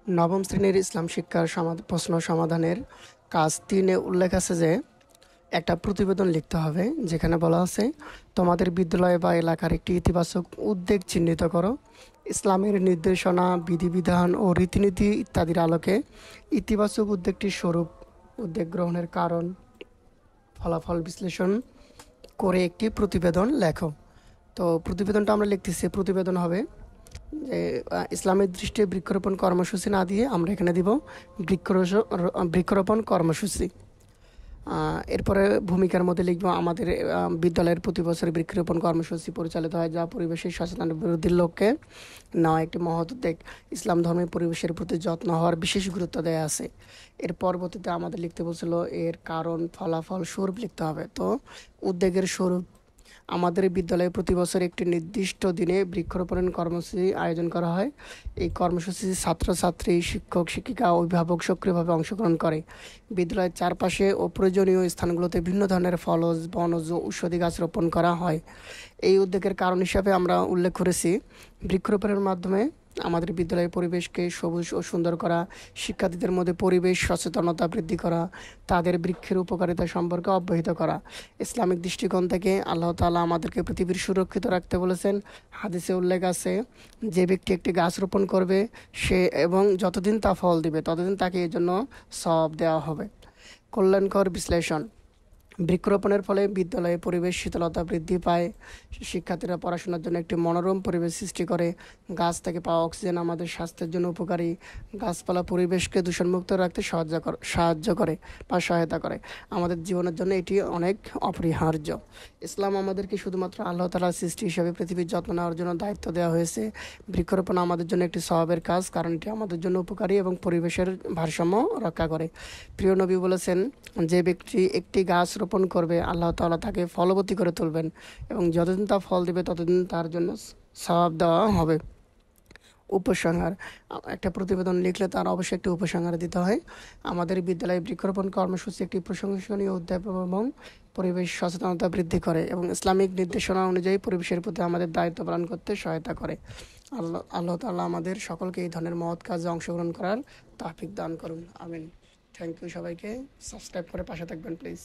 নবম শ্রেণীর ইসলাম শিক্ষার প্রশ্ন সমাধানের কাজ 3-এ উল্লেখ আছে যে একটা প্রতিবেদন লিখতে হবে, যেখানে বলা আছে তোমাদের বিদ্যালয় বা এলাকার একটি ইতিবাচক উদ্যোগ চিহ্নিত করো। ইসলামের নির্দেশনা, বিধিবিধান ও রীতিনীতি ইত্যাদির আলোকে ইতিবাচক উদ্যোগটির স্বরূপ, উদ্যোগ গ্রহণের কারণ, ফলাফল বিশ্লেষণ করে একটি প্রতিবেদন লেখো। তো প্রতিবেদনটা আমরা লিখতেছি, প্রতিবেদন হবে যে ইসলামের দৃষ্টিতে বৃক্ষরোপণ কর্মসূচি না দিয়ে আমরা এখানে দিব বৃক্ষরোপণ কর্মসূচি। এরপরে ভূমিকার মধ্যে লিখব আমাদের বিদ্যালয়ের প্রতি বছর বৃক্ষরোপণ কর্মসূচি পরিচালিত হয়, যা পরিবেশের সচেতন বিরোধীর লক্ষ্যে নেওয়া একটি মহৎ উদ্যোগ। ইসলাম ধর্মে পরিবেশের প্রতি যত্ন হওয়ার বিশেষ গুরুত্ব দেওয়া আছে। এর পরবর্তীতে আমাদের লিখতে বলছিল এর কারণ, ফলাফল, স্বরূপ লিখতে হবে। তো উদ্যোগের স্বরূপ, আমাদের বিদ্যালয়ে প্রতি বছর একটি নির্দিষ্ট দিনে বৃক্ষরোপণ কর্মসূচি আয়োজন করা হয়। এই কর্মসূচিতে ছাত্রছাত্রী, শিক্ষক, শিক্ষিকা, অভিভাবক সক্রিয়ভাবে অংশগ্রহণ করে। বিদ্যালয়ের চারপাশে ও প্রয়োজনীয় স্থানগুলোতে বিভিন্ন ধরনের ফলজ, বনজ, ঔষধি গাছ রোপণ করা হয়। এই উদ্যোগের কারণ হিসাবে আমরা উল্লেখ করেছি বৃক্ষরোপণের মাধ্যমে আমাদের বিদ্যালয়ের পরিবেশকে সবুজ ও সুন্দর করা, শিক্ষার্থীদের মধ্যে পরিবেশ সচেতনতা বৃদ্ধি করা, তাদের বৃক্ষের উপকারিতা সম্পর্কে অবহিত করা। ইসলামিক দৃষ্টিকোণ থেকে আল্লাহ তাআলা আমাদেরকে পৃথিবীর সুরক্ষিত রাখতে বলেছেন। হাদিসে উল্লেখ আছে যে ব্যক্তি একটি গাছ রোপণ করবে সে এবং যতদিন তা ফল দিবে ততদিন তাকে এর জন্য সওয়াব দেওয়া হবে। কল্যাণকর বিশ্লেষণ, বৃক্ষরোপণের ফলে বিদ্যালয়ে পরিবেশ শীতলতা বৃদ্ধি পায়, শিক্ষার্থীরা পড়াশোনার জন্য একটি মনোরম পরিবেশ সৃষ্টি করে, গাছ থেকে পাওয়া অক্সিজেন আমাদের স্বাস্থ্যের জন্য উপকারী, গাছপালা পরিবেশকে দূষণমুক্ত রাখতে সাহায্য করে বা সহায়তা করে। আমাদের জীবনের জন্য এটি অনেক অপরিহার্য। ইসলাম আমাদেরকে শুধুমাত্র আল্লাহ তাআলার সৃষ্টি হিসেবে পৃথিবীর যত্ন নেওয়ার জন্য দায়িত্ব দেওয়া হয়েছে। বৃক্ষরোপণ আমাদের জন্য একটি সওয়াবের কাজ, কারণ এটি আমাদের জন্য উপকারী এবং পরিবেশের ভারসাম্য রক্ষা করে। প্রিয় নবী বলেছেন, যে ব্যক্তি একটি গাছ রোপণ করবে আল্লাহ তাআলা তাকে ফলবতী করে তুলবেন এবং যতদিন তা ফল দিবে ততদিন তার জন্য সওয়াব দেওয়া হবে। উপসংহার, একটা প্রতিবেদন লিখলে তার অবশ্যই একটি উপসংহার দিতে হয়। আমাদের বিদ্যালয়ে বৃক্ষরোপণ কর্মসূচি একটি প্রশংসনীয় উদ্যোগ এবং পরিবেশ সচেতনতা বৃদ্ধি করে এবং ইসলামিক নির্দেশনা অনুযায়ী পরিবেশের প্রতি আমাদের দায়িত্ব পালন করতে সহায়তা করে। আল্লাহ তাআলা আমাদের সকলকে এই ধরনের মহৎ কাজে অংশগ্রহণ করার তৌফিক দান করুন, আমিন। থ্যাংক ইউ সবাইকে। সাবস্ক্রাইব করে পাশে থাকবেন প্লিজ।